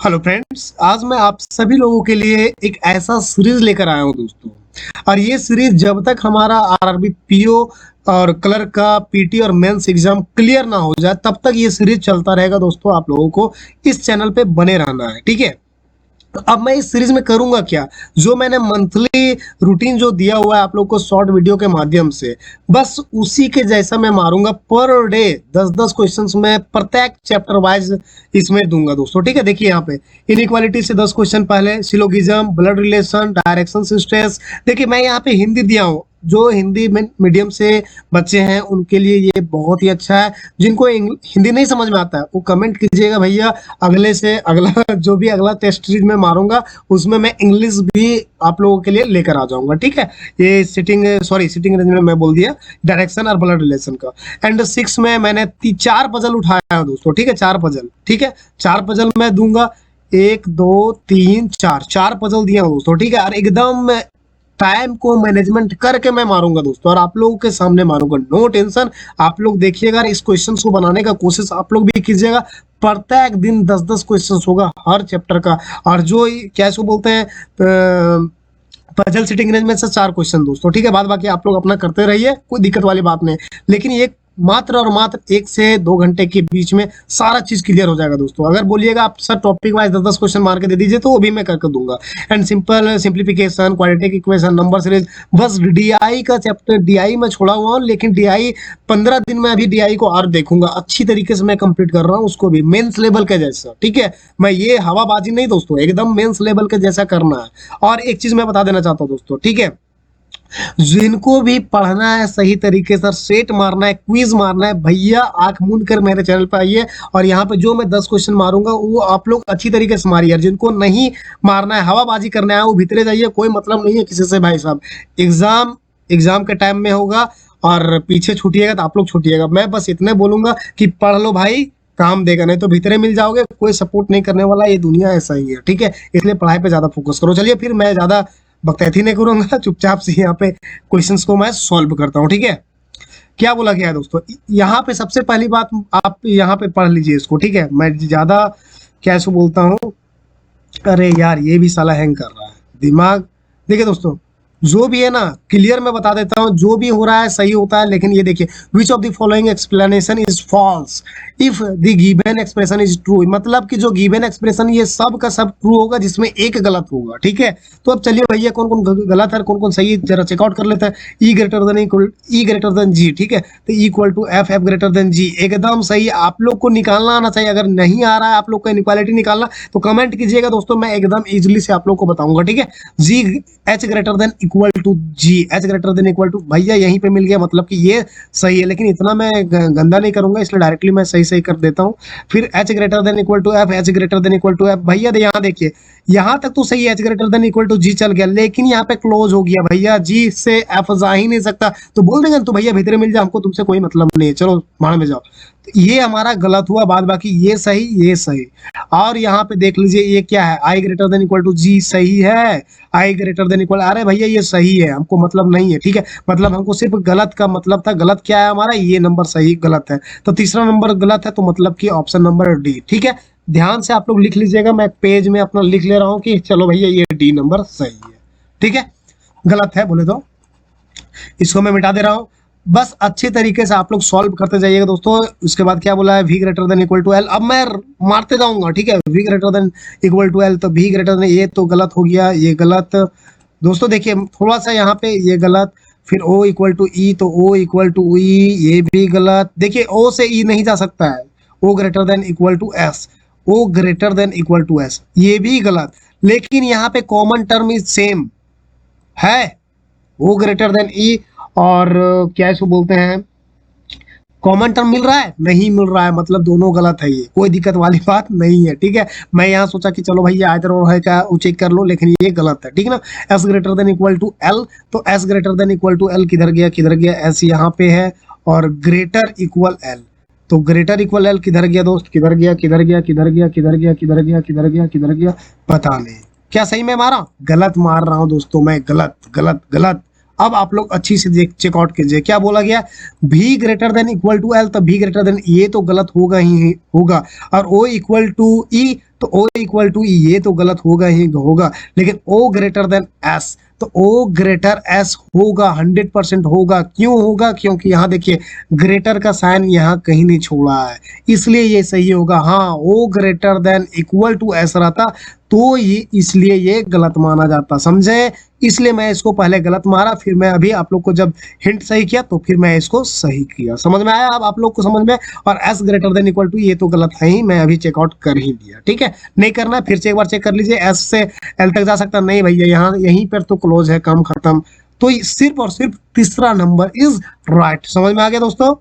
Hello friends, आज मैं आप सभी लोगों के लिए एक ऐसा सीरीज लेकर आया हूं दोस्तों। और ये सीरीज जब तक हमारा आरआरबी पीओ और क्लर्क का पीटी और मेंस एग्जाम क्लियर ना हो जाए तब तक ये सीरीज चलता रहेगा दोस्तों। आप लोगों को इस चैनल पे बने रहना है, ठीक है। तो अब मैं इस सीरीज में करूंगा क्या, जो मैंने मंथली रूटीन जो दिया हुआ है आप लोग को शॉर्ट वीडियो के माध्यम से, बस उसी के जैसा मैं मारूंगा। पर डे 10-10 क्वेश्चंस में प्रत्येक चैप्टर वाइज इसमें दूंगा दोस्तों, ठीक है। देखिए यहाँ पे इनइक्वालिटी से 10 क्वेश्चन पहले, syllogism, blood relation, direction stress. देखिए मैं यहाँ पे हिंदी दिया हूँ, जो हिंदी मीडियम से बच्चे हैं उनके लिए ये बहुत ही अच्छा है। जिनको हिंदी नहीं समझ में आता है वो कमेंट कीजिएगा भैया, अगले से अगला जो भी अगला टेस्ट सीरीज में मारूंगा उसमें मैं इंग्लिश भी आप लोगों के लिए लेकर आ जाऊंगा, ठीक है। ये सिटिंग रेंज में मैं बोल दिया, डायरेक्शन और ब्लड रिलेशन का। एंड 6 में मैंने 4 पजल उठाया है दोस्तों, ठीक है। 4 पजल, ठीक है। 4 पजल मैं दूंगा, 1 2 3 4, 4 पजल दिया दोस्तों, ठीक है। और एकदम टाइम को मैनेजमेंट करके मैं मारूंगा दोस्तों, और आप लोगों के सामने मारूंगा, नो टेंशन। आप लोग देखिएगा, इस क्वेश्चन को बनाने का कोशिश आप लोग भी कीजिएगा। प्रत्येक दिन 10-10 क्वेश्चन होगा हर चैप्टर का। और जो क्या इसको बोलते हैं, पजल सिटिंग रेंज में से 4 क्वेश्चन दोस्तों, ठीक है। बाद बाकी आप लोग अपना करते रहिए, कोई दिक्कत वाली बात नहीं। लेकिन ये मात्र और मात्र 1 से 2 घंटे के बीच में सारा चीज क्लियर हो जाएगा दोस्तों। अगर बोलिएगा आप सर टॉपिक वाइज 10-10 क्वेश्चन मार के दे दीजिए तो वो भी मैं करके दूंगा। And simple simplification, quadratic equation, number series, बस डीआई का चैप्टर डीआई में छोड़ा हुआ हूँ, लेकिन डीआई 15 दिन में अभी डीआई को और देखूंगा, अच्छी तरीके से मैं कंप्लीट कर रहा हूँ उसको भी मेंस लेवल के जैसा, ठीक है। मैं ये हवाबाजी नहीं दोस्तों, एकदम मेंस लेवल के जैसा करना है। और एक चीज मैं बता देना चाहता हूँ दोस्तों, ठीक है, जिनको भी पढ़ना है सही तरीके से, सेट मारना है, क्विज मारना है, भैया आंख मूंद कर मेरे चैनल पे आइए। और यहाँ पे जो मैं 10 क्वेश्चन मारूंगा वो आप लोग अच्छी तरीके से मारिए। जिनको नहीं मारना है, हवाबाजी करना है, वो भीतरे जाइए, कोई मतलब नहीं है किसी से भाई साहब। एग्जाम के टाइम में होगा और पीछे छूटिएगा तो आप लोग छूटिएगा। मैं बस इतने बोलूंगा कि पढ़ लो भाई, काम देगा, नहीं तो भीतरे मिल जाओगे। कोई सपोर्ट नहीं करने वाला, ये दुनिया ऐसा ही है, ठीक है। इसलिए पढ़ाई पे ज्यादा फोकस करो। चलिए फिर मैं ज्यादा बकैती नहीं करूंगा, चुपचाप से यहाँ पे क्वेश्चंस को मैं सॉल्व करता हूँ, ठीक है। क्या बोला गया है दोस्तों, यहाँ पे सबसे पहली बात आप यहाँ पे पढ़ लीजिए इसको, ठीक है। मैं ज्यादा क्या इसको बोलता हूँ, अरे यार ये भी साला हैंग कर रहा है दिमाग। देखिए दोस्तों, जो भी है ना क्लियर मैं बता देता हूँ, जो भी हो रहा है सही होता है। लेकिन ये देखिए, which of the following explanation is false if the given expression is true. मतलब कि जो गिवन एक्सप्रेशन ये सब का सब ट्रू होगा, जिसमें एक गलत होगा, ठीक है। तो अब चलिए भैया कौन कौन गलत है कौन कौन सही, जरा चेकआउट कर लेते हैं। ई ग्रेटर देन जी, ठीक है। तो equal to F, F greater than G, एकदम सही। आप लोग को निकालना आना चाहिए। अगर नहीं आ रहा है आप लोग को इनइक्वालिटी निकालना तो कमेंट कीजिएगा दोस्तों, मैं एकदम इजिली से आप लोग को बताऊंगा, ठीक है। G H greater than equal to G, H greater than equal to, भैया यहीं पे मिल गया, मतलब कि ये सही है। लेकिन इतना मैं गंदा नहीं करूंगा, इसलिए डायरेक्टली मैं सही सही कर देता हूँ। फिर H greater than equal to F, H greater than equal to F, भैया यहाँ देखिए, यहाँ तक तो सही, H greater than equal to G चल गया, लेकिन यहाँ पे क्लोज हो गया भैया, जी से एफ जा ही नहीं सकता। तो बोल देंगे तो भैया भीतर मिल जाए, हमको तुमसे कोई मतलब नहीं है, चलो मार में जाओ। तो ये हमारा गलत हुआ, बाद बाकी ये सही ये सही। और यहाँ पे देख लीजिए ये क्या है, आई ग्रेटर देन इक्वल टू जी, सही है। आई ग्रेटर देन इक्वल, अरे भैया ये सही है, हमको मतलब नहीं है, ठीक है। मतलब हमको सिर्फ गलत का मतलब था, गलत क्या है हमारा, ये नंबर सही गलत है, तो तीसरा नंबर गलत है, तो मतलब कि ऑप्शन नंबर डी, ठीक है। ध्यान से आप लोग लिख लीजिएगा, मैं पेज में अपना लिख ले रहा हूँ कि चलो भैया ये डी नंबर सही है, ठीक है। गलत है बोले तो इसको मैं मिटा दे रहा हूँ। बस अच्छे तरीके से आप लोग सॉल्व करते जाइएगा दोस्तों। उसके बाद क्या बोला है, V greater than equal to L, अब मैं मारते जाऊंगा, ठीक है। V greater than equal to L, तो वी ग्रेटर देन, ये तो गलत हो गया, ये गलत दोस्तों। देखिए थोड़ा सा यहाँ पे ये गलत। फिर ओ इक्वल टू ई, तो ओ इक्वल टू ई, ये भी गलत। देखिए ओ से ई नहीं जा सकता है, O greater than equal to S, O greater than equal to S, ये भी गलत। लेकिन यहाँ पे कॉमन टर्म इज सेम है, ओ ग्रेटर देन ई, और क्या इसको बोलते हैं, कॉमन टर्म मिल रहा है नहीं मिल रहा है, मतलब दोनों गलत है, ये कोई दिक्कत वाली बात नहीं है, ठीक है। मैं यहाँ सोचा कि चलो भैया आयतर और है क्या वो चेक कर लो, लेकिन ये गलत है, ठीक है ना। S greater than equal to L, तो S greater than equal to L किधर गया किधर गया, एस यहाँ पे है, और ग्रेटर इक्वल एल, तो ग्रेटर इक्वल एल किधर गया दोस्त, किधर गया किधर गया किधर गया किधर गया किधर गया किधर गया किधर गया, पता नहीं। क्या सही में मारा, गलत मार रहा हूँ दोस्तों मैं, गलत गलत गलत। अब आप लोग अच्छी से चेकआउट कीजिए, क्या बोला गया, भी greater than equal to L, तो भी ग्रेटर देन, ये तो गलत होगा ही होगा। और ओ इक्वल टू ई, तो O इक्वल टू ई, ये तो गलत होगा ही होगा, लेकिन O ग्रेटर देन S, तो O ग्रेटर S होगा, 100% होगा। क्यों होगा? क्योंकि यहाँ देखिए ग्रेटर का साइन यहाँ कहीं नहीं छोड़ा है, इसलिए ये सही होगा। हाँ, O greater than equal to S रहता तो ये इसलिए ये गलत माना जाता, समझे? इसलिए मैं इसको पहले गलत मारा, फिर मैं अभी आप लोग को जब हिंट सही किया तो फिर मैं इसको सही किया। समझ में आया अब आप लोग को? समझ में? और S greater than equal to ये तो गलत है ही, मैं अभी चेकआउट कर ही दिया। ठीक है, नहीं करना फिर से एक बार चेक कर लीजिए। S से L तक जा सकता नहीं भैया, यहाँ यहीं पर तो क्लोज है, काम खत्म। तो सिर्फ और सिर्फ तीसरा नंबर इज राइट। समझ में आ गया दोस्तों?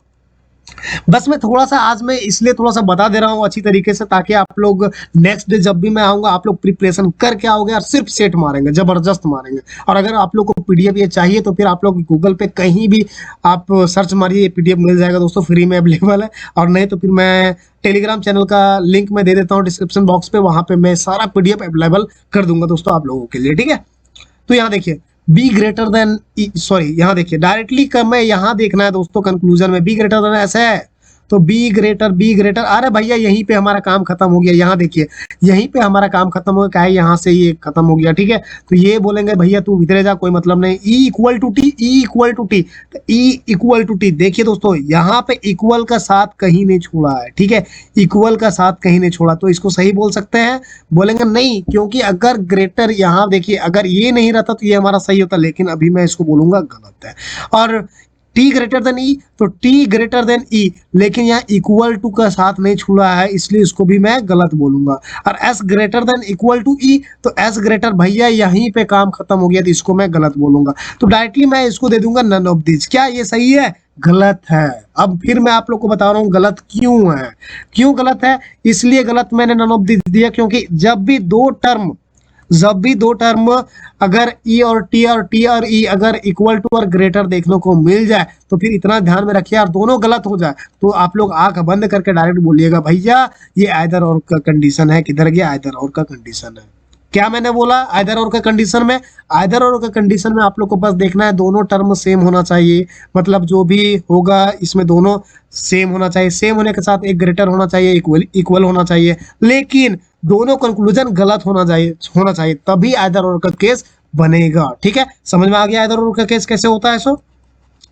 बस मैं थोड़ा सा आज मैं इसलिए थोड़ा सा बता दे रहा हूँ अच्छी तरीके से, ताकि आप लोग नेक्स्ट डे जब भी मैं आऊंगा आप लोग प्रिपरेशन करके आओगे और सिर्फ सेट मारेंगे, जबरदस्त मारेंगे। और अगर आप लोग को पीडीएफ ये चाहिए तो फिर आप लोग गूगल पे कहीं भी आप सर्च मारिए, ये पीडीएफ मिल जाएगा दोस्तों, फ्री में अवेलेबल है। और नहीं तो फिर मैं टेलीग्राम चैनल का लिंक मैं दे देता हूँ डिस्क्रिप्शन बॉक्स पे, वहां पे मैं सारा पीडीएफ अवेलेबल कर दूंगा दोस्तों आप लोगों के लिए। ठीक है, तो यहाँ देखिए बी ग्रेटर देन, सॉरी यहाँ देखिए डायरेक्टली मैं यहाँ देखना है दोस्तों, कंक्लूजन में बी ग्रेटर देन एस है, तो बी ग्रेटर, अरे भैया यहीं पे हमारा काम खत्म हो गया। यहाँ देखिए यहीं पे हमारा काम खत्म हो गया, क्या है यहाँ से ये खत्म हो गया। ठीक है, तो ये बोलेंगे भैया तू भीतरे जा, कोई मतलब नहीं। E equal to T, E equal to T, तो ई इक्वल टू टी, देखिए दोस्तों यहाँ पे इक्वल का साथ कहीं नहीं छोड़ा है। ठीक है, इक्वल का साथ कहीं नहीं छोड़ा, तो इसको सही बोल सकते हैं? बोलेंगे नहीं, क्योंकि अगर ग्रेटर, यहाँ देखिए अगर ये नहीं रहता तो ये हमारा सही होता, लेकिन अभी मैं इसको बोलूंगा गलत है। और टी ग्रेटर देन ई, तो टी ग्रेटर देन ई, लेकिन यहाँ इक्वल टू का साथ नहीं छुड़ा है, इसलिए इसको भी मैं गलत बोलूंगा। और S greater than equal to E, तो एस ग्रेटर भैया यहीं पे काम खत्म हो गया, तो इसको मैं गलत बोलूंगा। तो डायरेक्टली मैं इसको दे दूंगा नन ऑफ दिस। क्या ये सही है? गलत है। अब फिर मैं आप लोग को बता रहा हूँ गलत क्यों है। क्यों गलत है? इसलिए गलत मैंने नन ऑफ दिस दिया क्योंकि जब भी दो टर्म अगर ई और टी और ई अगर इक्वल टू और ग्रेटर देखने को मिल जाए तो फिर इतना ध्यान में रखिए, यार दोनों गलत हो जाए तो आप लोग आंख बंद करके डायरेक्ट बोलिएगा भैया ये आइदर और का कंडीशन है। किधर गया आइदर और का कंडीशन है? क्या मैंने बोला? आइदर और का कंडीशन में, आइदर और का कंडीशन में आप लोग को बस देखना है दोनों टर्म सेम होना चाहिए, मतलब जो भी होगा इसमें दोनों सेम होना चाहिए। सेम होने के साथ एक ग्रेटर होना चाहिए, इक्वल होना चाहिए, लेकिन दोनों कंक्लूजन गलत होना चाहिए तभी आइदर और का केस बनेगा। ठीक है, समझ में आ गया आइदर और का केस कैसे होता है? सो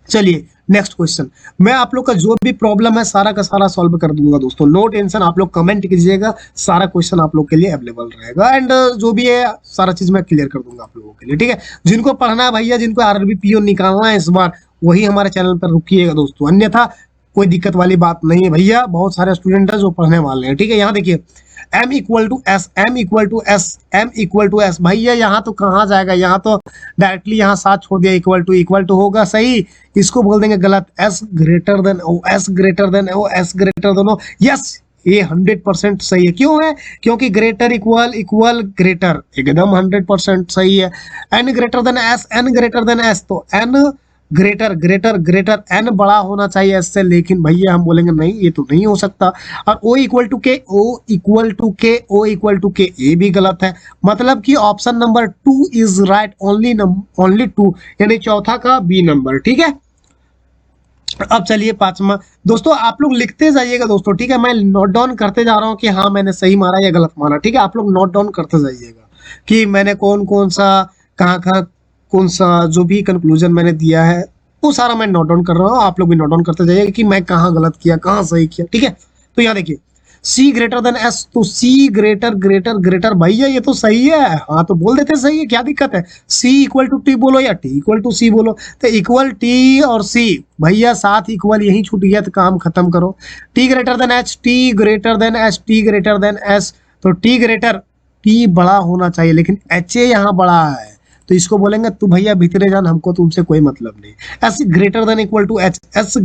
चलिए नेक्स्ट क्वेश्चन, मैं आप लोग का जो भी प्रॉब्लम है सारा का सारा सॉल्व कर दूंगा दोस्तों, नो टेंशन। आप लोग कमेंट कीजिएगा, सारा क्वेश्चन आप लोग के लिए अवेलेबल रहेगा, एंड जो भी है सारा चीज मैं क्लियर कर दूंगा आप लोगों के लिए। ठीक है, जिनको पढ़ना है भैया, जिनको आरआरबी पीओ निकालना है इस बार, वही हमारे चैनल पर रुकिएगा दोस्तों, अन्यथा कोई दिक्कत वाली बात नहीं है भैया, बहुत सारे स्टूडेंट है जो पढ़ने वाले हैं। ठीक है, यहाँ देखिए m equal to S, m equal to S, m equal to S, भैया यहाँ तो कहाँ जाएगा, यहाँ तो डायरेक्टली यहाँ साथ छोड़ दिया, इक्वल टू होगा सही, इसको बोल देंगे गलत। s ग्रेटर देन ओ, s ग्रेटर देन ओ, s ग्रेटर देन ओ, यस ये 100% सही है। क्यों है? क्योंकि ग्रेटर इक्वल इक्वल ग्रेटर एकदम 100% सही है। n greater than s, n greater than s, तो n ग्रेटर n बड़ा होना चाहिए एस से, लेकिन भैया हम बोलेंगे नहीं ये तो नहीं हो सकता। और o इक्वल टू के, ये भी गलत है, मतलब कि option number 2 is right, only 2, यानी चौथा का बी नंबर। ठीक है, अब चलिए पांचवा दोस्तों, आप लोग लिखते जाइएगा दोस्तों। ठीक है, मैं नोट डाउन करते जा रहा हूँ कि हाँ मैंने सही मारा या गलत मारा। ठीक है, आप लोग नोट डाउन करते जाइएगा कि मैंने कौन सा कहाँ कौन सा जो भी कंक्लूजन मैंने दिया है वो सारा मैं नोट डाउन कर रहा हूँ, आप लोग भी नोट डाउन करते जाइएगा कि मैं कहाँ गलत किया कहाँ सही किया। ठीक है, तो यहाँ देखिए C ग्रेटर देन S, तो C ग्रेटर भैया ये तो सही है, हाँ तो बोल देते सही है, क्या दिक्कत है? C इक्वल टू टी बोलो या T इक्वल टू C बोलो, तो इक्वल T और C भैया साथ इक्वल यही छूट गया, तो काम खत्म करो। T greater than H, T greater than S, तो T बड़ा होना चाहिए, लेकिन H यहाँ बड़ा है, तो इसको बोलेंगे तू भैया भीतरे जान, हमको तुमसे कोई मतलब नहीं। S greater than equal to H, S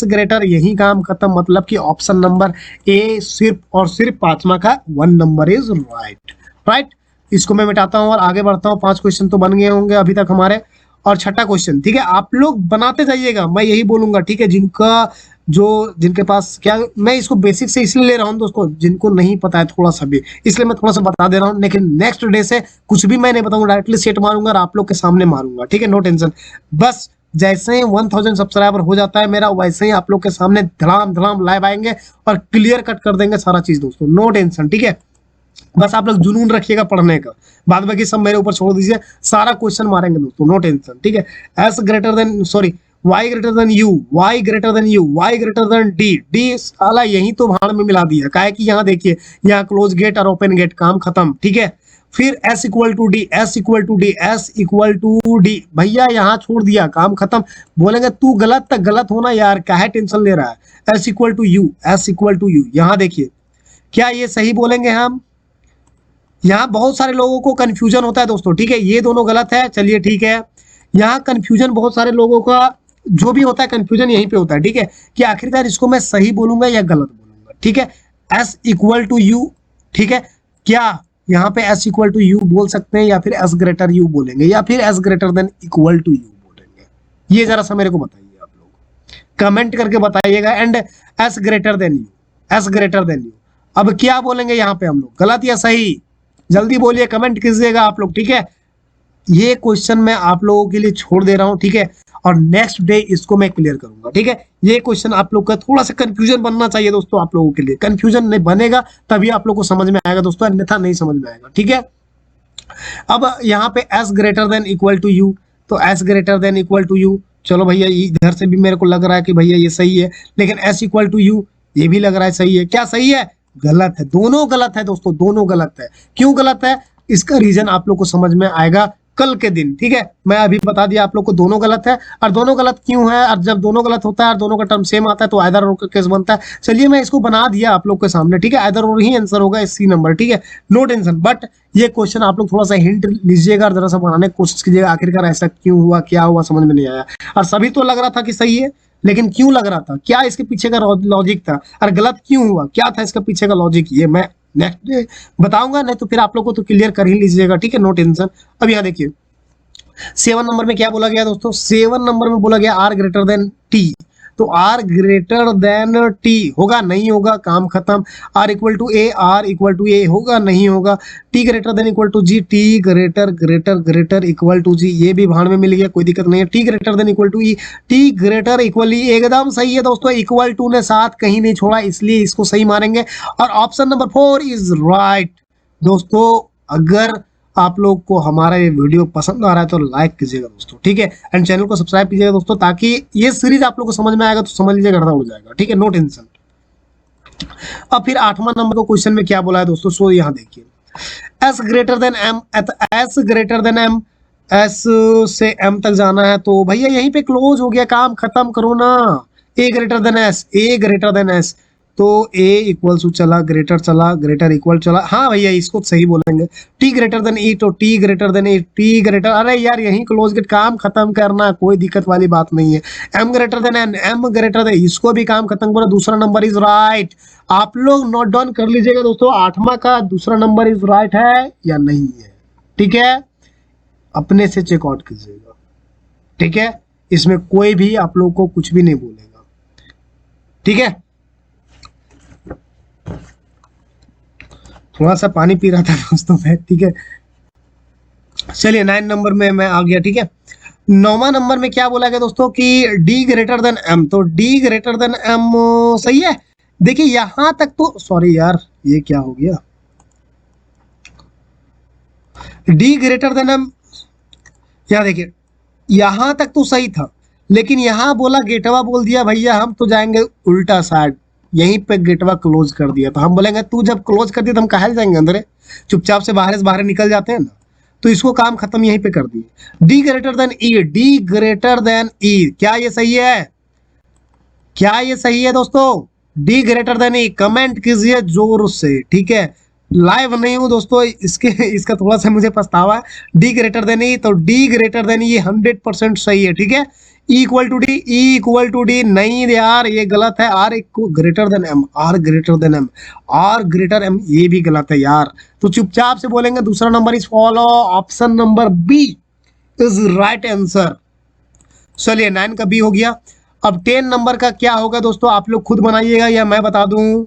greater यही काम खत्म, मतलब कि ऑप्शन नंबर ए सिर्फ और सिर्फ पांचवा का 1 नंबर इज राइट। इसको मैं मिटाता हूँ और आगे बढ़ता हूँ। 5 क्वेश्चन तो बन गए होंगे अभी तक हमारे, और छठा क्वेश्चन। ठीक है, आप लोग बनाते जाइएगा, मैं यही बोलूंगा। ठीक है, जिनके पास क्या, मैं इसको बेसिक से इसलिए ले रहा हूँ दोस्तों, जिनको नहीं पता है थोड़ा सा भी, इसलिए मैं थोड़ा सा बता दे रहा हूँ, लेकिन नेक्स्ट डे से कुछ भी मैं नहीं बताऊंगा, डायरेक्टली सेट मारूंगा और आप लोग के सामने मारूंगा। ठीक है, नो टेंशन। बस जैसे ही 1000 सब्सक्राइबर हो जाता है मेरा, वैसे ही आप लोग के सामने धड़ाम लाइव आएंगे और क्लियर कट कर देंगे सारा चीज दोस्तों, नो टेंशन। ठीक है, बस आप लोग जुनून रखिएगा पढ़ने का, बाद बाकी सब मेरे ऊपर छोड़ दीजिए, सारा क्वेश्चन मारेंगे दोस्तों, नो टेंशन, ठीक है। S greater then sorry y greater than you, y greater than you, y greater than D, D साला यही तो भाड़ में मिला दिया, काहे कि यहाँ देखिए, यहाँ क्लोज गेट और ओपन गेट, काम खत्म, ठीक है। फिर s equal to D, s equal to D, s equal to D, भैया यहाँ छोड़ दिया, काम खत्म। बोलेंगे तू गलत तक गलत होना यार, काहे टेंशन ले रहा है। s equal to U, s equal to U, यहाँ देखिए क्या ये सही बोलेंगे हम। यहाँ बहुत सारे लोगों को कंफ्यूजन होता है दोस्तों, ठीक है, ये दोनों गलत है, चलिए ठीक है। यहाँ कंफ्यूजन बहुत सारे लोगों का जो भी होता है, कंफ्यूजन यहीं पे होता है, ठीक है, कि आखिरकार इसको मैं सही बोलूंगा या गलत बोलूंगा, ठीक है। s इक्वल टू यू, ठीक है, क्या यहाँ पे s इक्वल टू यू बोल सकते हैं या फिर s ग्रेटर यू बोलेंगे या फिर s greater than equal to U बोलेंगे, ये जरा सा मेरे को बताइए, आप लोग कमेंट करके बताइएगा। And s greater then you, s greater then you, अब क्या बोलेंगे यहाँ पे हम लोग, गलत या सही, जल्दी बोलिए, कमेंट कीजिएगा आप लोग, ठीक है। ये क्वेश्चन मैं आप लोगों के लिए छोड़ दे रहा हूं, ठीक है, और नेक्स्ट डे इसको मैं क्लियर करूंगा, ठीक है। ये क्वेश्चन आप लोग का थोड़ा सा कंफ्यूजन बनना चाहिए दोस्तों, आप लोगों के लिए कंफ्यूजन नहीं बनेगा तभी आप लोग को समझ में आएगा दोस्तों, अन्यथा नहीं समझ में आएगा, ठीक है। अब यहाँ पे s greater than equal to U, तो s greater than equal to U, चलो भैया इधर से भी मेरे को लग रहा है कि भैया ये सही है, लेकिन s इक्वल टू यू ये भी लग रहा है सही है, क्या सही है, गलत है, दोनों गलत है दोस्तों, दोनों गलत है। क्यों गलत है, इसका रीजन आप लोग को समझ में आएगा कल के दिन, ठीक है। मैं अभी बता दिया आप लोग को दोनों गलत है, और दोनों गलत क्यों है, और जब दोनों गलत होता है और दोनों का टर्म सेम आता है तो आइदर और का केस बनता है। चलिए मैं इसको बना दिया आप लोग के सामने, ठीक है, आइदर और ही आंसर होगा, सी नंबर, ठीक है, नो टेंशन। बट ये क्वेश्चन आप लोग थोड़ा सा हिंट लीजिएगा और जरा सा बनाने की कोशिश कीजिएगा, आखिरकार ऐसा क्यों हुआ, क्या हुआ, समझ में नहीं आया। और सभी तो लग रहा था कि सही है, लेकिन क्यों लग रहा था, क्या इसके पीछे का लॉजिक था, और गलत क्यों हुआ, क्या था इसका पीछे का लॉजिक, ये मैं नेक्स्ट डे बताऊंगा, नहीं तो फिर आप लोग को तो क्लियर कर ही लीजिएगा, ठीक है, नो टेंशन। अब यहाँ देखिए 7 नंबर में क्या बोला गया दोस्तों, 7 नंबर में बोला गया आर ग्रेटर देन टी, तो आर ग्रेटर देन टी होगा नहीं होगा, काम खत्म। R equal to A, R equal to A होगा नहीं होगा। T greater than equal to G, T greater greater greater equal to G, ये भी भाड़ में मिल गया, कोई दिक्कत नहीं है। T greater than equal to E, T greater equal E, एकदम सही है दोस्तों, इक्वल टू ने साथ कहीं नहीं छोड़ा, इसलिए इसको सही मानेंगे। और ऑप्शन नंबर 4 इज राइट दोस्तों। अगर आप लोग को हमारा ये वीडियो पसंद आ रहा है तो लाइक कीजिएगा दोस्तों, ठीक है, एंड चैनल को सब्सक्राइब कीजिएगा दोस्तों, ताकि ये सीरीज आप लोग को समझ में आएगा तो समझ लीजिएगा गर्दा उड़ जाएगा, ठीक है, नो टेंशन। अब फिर 8वां नंबर को क्वेश्चन में क्या बोला है दोस्तों, सो यहाँ देखिए, S greater than M, S greater than M, S से एम तक जाना है, तो भैया यहीं पे क्लोज हो गया, काम खत्म करो ना। ए ग्रेटर देन एस, ए ग्रेटर देन एस, तो ए इक्वल टू चला, ग्रेटर चला, ग्रेटर इक्वल चला, हाँ भैया इसको सही बोलेंगे। टी ग्रेटर देन ई, तो टी ग्रेटर देन ई, टी ग्रेटर, अरे यार यही क्लोज गेट, काम खत्म करना, कोई दिक्कत वाली बात नहीं है। M greater than N, M greater than, इसको भी काम खत्म करो, दूसरा नंबर इज राइट। आप लोग नोट डाउन कर लीजिएगा दोस्तों, 8वां का दूसरा नंबर इज राइट है या नहीं है, ठीक है, अपने से चेकआउट कीजिएगा, ठीक है, इसमें कोई भी आप लोग को कुछ भी नहीं बोलेगा, ठीक है। थोड़ा सा पानी पी रहा था दोस्तों मैं, ठीक है। चलिए 9 नंबर में मैं आ गया, ठीक है। 9वां नंबर में क्या बोला गया दोस्तों कि डी ग्रेटर देन एम, तो डी ग्रेटर देन एम सही है। देखिए यहां तक तो, सॉरी यार ये क्या हो गया, डी ग्रेटर देन एम, यहाँ देखिए यहां तक तो सही था, लेकिन यहां बोला गेटवा बोल दिया, भैया हम तो जाएंगे उल्टा साइड, यहीं पे गेटवा क्लोज कर दिया, तो हम बोलेंगे तू जब क्लोज कर दिया तो हम काहे जाएंगे अंदर, चुपचाप से बाहर निकल जाते हैं ना, तो इसको काम खत्म यहीं पे कर दिए। डी ग्रेटर देन ई, डी ग्रेटर देन ई, क्या ये सही है, क्या ये सही है दोस्तों, डी ग्रेटर देन ई, कमेंट कीजिए जोर से, ठीक है, लाइव नहीं हूं दोस्तों, इसका थोड़ा सा मुझे पछतावा है। डी ग्रेटर देन ई, तो डी ग्रेटर देन ई 100% सही है, ठीक है। E equal to D, E equal to D नहीं यार ये गलत है। R greater than M, R greater than M, R greater M, ये भी गलत है यार, तो चुपचाप से बोलेंगे दूसरा number is follow, option number B is right answer. चलिए 9 का बी हो गया। अब 10 नंबर का क्या होगा दोस्तों, आप लोग खुद बनाइएगा या मैं बता दूं।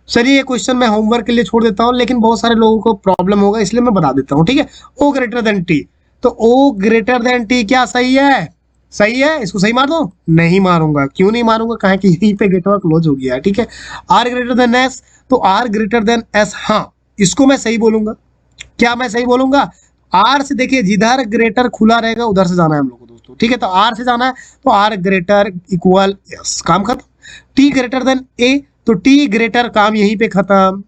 चलिए ये क्वेश्चन मैं होमवर्क के लिए छोड़ देता हूं, लेकिन बहुत सारे लोगों को प्रॉब्लम होगा इसलिए मैं बता देता हूं, ठीक है। ओ ग्रेटर देन टी, तो ओ ग्रेटर देन टी क्या सही है, सही है, इसको सही मार दो, नहीं मारूंगा, क्यों नहीं मारूंगा, कहा कि यहीं पे गेटवा क्लोज हो गया है, ठीक है। आर ग्रेटर देन एस, तो आर ग्रेटर देन एस, हाँ इसको मैं सही बोलूंगा। क्या मैं सही बोलूंगा? आर से देखिए जिधर ग्रेटर खुला रहेगा उधर से जाना है हम लोग को दोस्तों, ठीक है। तो आर से जाना है तो आर ग्रेटर इक्वल यस, काम खत्म। टी ग्रेटर देन ए तो टी ग्रेटर, काम यहीं पे खत्म।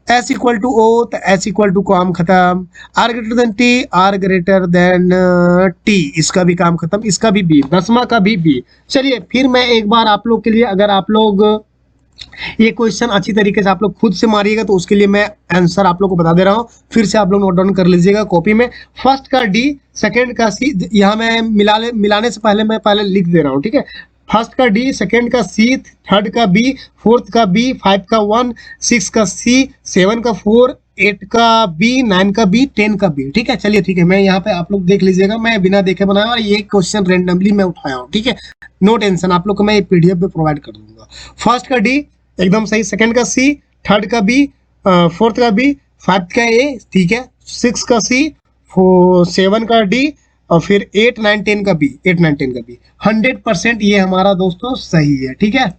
एस इक्वल टू ओ तो एस इक्वल टू, काम खत्म। R greater than T, R greater than T, इसका भी काम खत्म, इसका भी बी, 10वां का भी बी। चलिए फिर मैं एक बार आप लोग के लिए, अगर आप लोग ये क्वेश्चन अच्छी तरीके से आप लोग खुद से मारिएगा तो उसके लिए मैं आंसर आप लोग को बता दे रहा हूँ, फिर से आप लोग नोट डाउन कर लीजिएगा कॉपी में। फर्स्ट का डी, सेकंड का सी, यहाँ मैं मिलाने से पहले मैं पहले लिख दे रहा हूँ, ठीक है। फर्स्ट का डी, सेकंड का सी, थर्ड का बी, फोर्थ का बी, 5 का 1, 6 का सी, 7 का 4, 8 का बी, 9 का बी, 10 का बी, ठीक है। चलिए ठीक है, मैं यहाँ पे आप लोग देख लीजिएगा, मैं बिना देखे बनाया और ये क्वेश्चन रेंडमली मैं उठाया हूँ, ठीक है। नो टेंशन, आप लोग को मैं पीडीएफ पे प्रोवाइड कर दूंगा। फर्स्ट का डी एकदम सही, सेकंड का सी, थर्ड का बी, फोर्थ का बी, 5 का ए, ठीक है, 6 का सी, 7 का डी और फिर 8, 9, 10 का बी, 8, 9, 10 का बी। 100% ये हमारा दोस्तों सही है, ठीक है।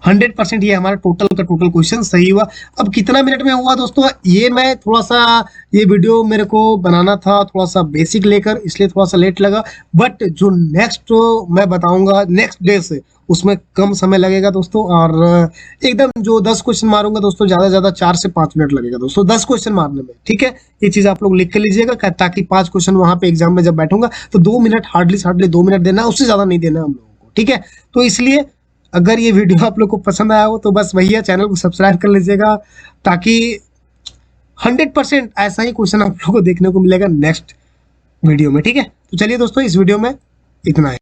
100% ये हमारा टोटल का टोटल क्वेश्चन सही हुआ। अब कितना मिनट में हुआ दोस्तों, ये मैं थोड़ा सा, ये वीडियो मेरे को बनाना था थोड़ा सा बेसिक लेकर, इसलिए थोड़ा सा लेट लगा। बट जो नेक्स्ट मैं बताऊंगा नेक्स्ट डे से, उसमें कम समय लगेगा दोस्तों। और एकदम जो 10 क्वेश्चन मारूंगा दोस्तों, ज्यादा से ज्यादा 4 से 5 मिनट लगेगा दोस्तों 10 क्वेश्चन मारने में, ठीक है। ये चीज आप लोग लिख के लीजिएगा, ताकि 5 क्वेश्चन वहां पे एग्जाम में जब बैठूंगा तो 2 मिनट, हार्डली 2 मिनट देना, उससे ज्यादा नहीं देना हम लोगों को, ठीक है। तो इसलिए अगर ये वीडियो आप लोग को पसंद आया हो तो बस वही है, चैनल को सब्सक्राइब कर लीजिएगा, ताकि 100% ऐसा ही क्वेश्चन आप लोग को देखने को मिलेगा नेक्स्ट वीडियो में, ठीक है। तो चलिए दोस्तों, इस वीडियो में इतना है।